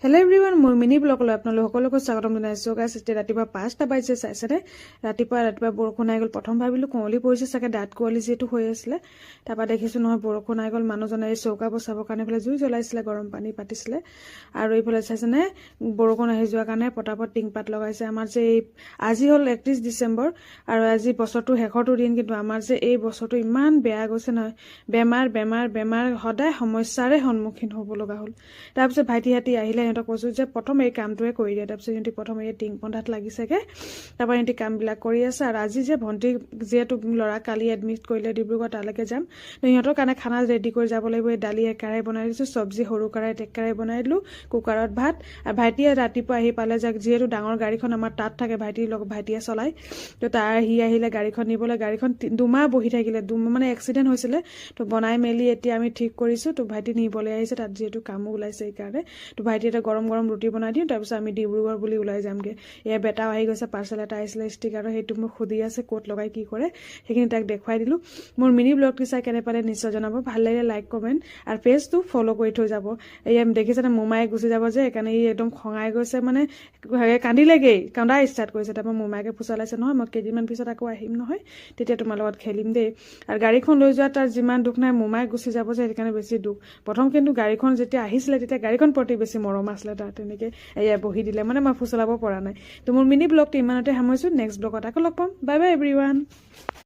Hello' everyone, মোৰ mini ব্লগলৈ আপোনালোক সকলোকে স্বাগতম জনাইছোঁ। গাইছ, এতিয়া ৰাতিপুৱা 5টা বাজিছে, চাইছেনে? ৰাতিপুৱা বৰষুণ আহি গ'ল। প্ৰথম ভাবিলোঁ কুঁৱলী পৰিছে চাগে, দাঁত কুঁৱলী যিহেতু হৈ আছিলে। তাৰপৰা দেখিছোঁ নহয় বৰষুণ আহি গ'ল। মানুহজনে এই চৌকা বচাবৰ কাৰণে এইফালে জুই জ্বলাইছিলে, গৰম পানী পাতিছিলে। আৰু এইফালে চাইছেনে বৰষুণ আহি যোৱাৰ কাৰণে পটাপট টিংপাত লগাইছে। আমাৰ যে আজি হ'ল 31 ডিচেম্বৰ আৰু আজি বছৰটো শেষৰটো দিন, কিন্তু আমাৰ যে এই বছৰটো ইমান বেয়া গৈছে নহয়। বেমাৰ সদায় সমস্যাৰে সন্মুখীন হ'ব লগা হ'ল। তাৰপিছত ভাইটিহঁতি আহিলে, সিহঁতক কৈছোঁ যে প্ৰথম এই কামটোৱে কৰি দিয়ে। তাৰপিছত সিহঁতি প্ৰথম এই টিং পন্ধাত লাগিছেগৈ। তাৰপৰা সিহঁতি কামবিলাক কৰি আছে। আৰু আজি যে ভণ্টি যিহেতু ল'ৰা কালি এডমিট কৰিলে ডিব্ৰুগড়, তালৈকে যাম। সিহঁতৰ কাৰণে খানা ৰেডি কৰি যাব লাগিব। এই দালি এক কেৰাহী বনাই দিছোঁ, চব্জি সৰু কেৰাহীত এক কেৰাহী বনাই দিলোঁ, কুকাৰত ভাত। আৰু ভাইটিয়ে ৰাতিপুৱা আহি পালে যে যিহেতু ডাঙৰ গাড়ীখন আমাৰ তাত থাকে, ভাইটিয়ে চলায়। তো সি আহিলে গাড়ীখন নিবলৈ। গাড়ীখন 2 মাহ বহি থাকিলে, মানে এক্সিডেণ্ট হৈছিলে। তো বনাই মেলি এতিয়া আমি ঠিক কৰিছোঁ। তো ভাইটি নিবলৈ আহিছে, তাত যিহেতু কামো ওলাইছে সেইকাৰণে। তো ভাইটি এটা গৰম ৰুটি বনাই দিওঁ, তাৰপিছত আমি ডিব্ৰুগড় বুলি ওলাই যামগৈ। এয়া বেটাও আহি গৈছে, পাৰ্চেল এটা আহিছিলে ষ্টিকাৰৰ, সেইটো মোক সুধি আছে ক'ত লগাই কি কৰে, সেইখিনি তাক দেখুৱাই দিলোঁ। মোৰ মিনি ব্লগটো চাই কেনে পালে নিশ্চয় জনাব। ভাল লাগিলে লাইক কমেণ্ট আৰু পেজটো ফ'ল' কৰি থৈ যাব। এয়া দেখিছেনে মোমাই গুচি যাব যে, সেইকাৰণে ই একদম খঙাই গৈছে, মানে কান্দিলেগেই, কান্দা ষ্টাৰ্ট কৰিছে। তাৰপৰা মোমাইকে ফুচলাইছে, নহয় মই কেইদিনমান পিছত আকৌ আহিম নহয়, তেতিয়া তোমাৰ লগত খেলিম দেই। আৰু গাড়ীখন লৈ যোৱা তাৰ যিমান দুখ নাই, মোমাই গুচি যাব যে সেইকাৰণে বেছি দুখ। প্ৰথম কিন্তু গাড়ীখন যেতিয়া আহিছিলে তেতিয়া গাড়ীখন প্ৰতি বেছি মৰম আছিলে তাৰ। তেনেকৈ এয়া বহি দিলে, মানে মই ফুচলাব পৰা নাই। তো মোৰ মিনি ব্লগটো ইমানতে সামৰিছোঁ। নেক্সট ব্লগত আকৌ লগ পাম। Bye bye everyone.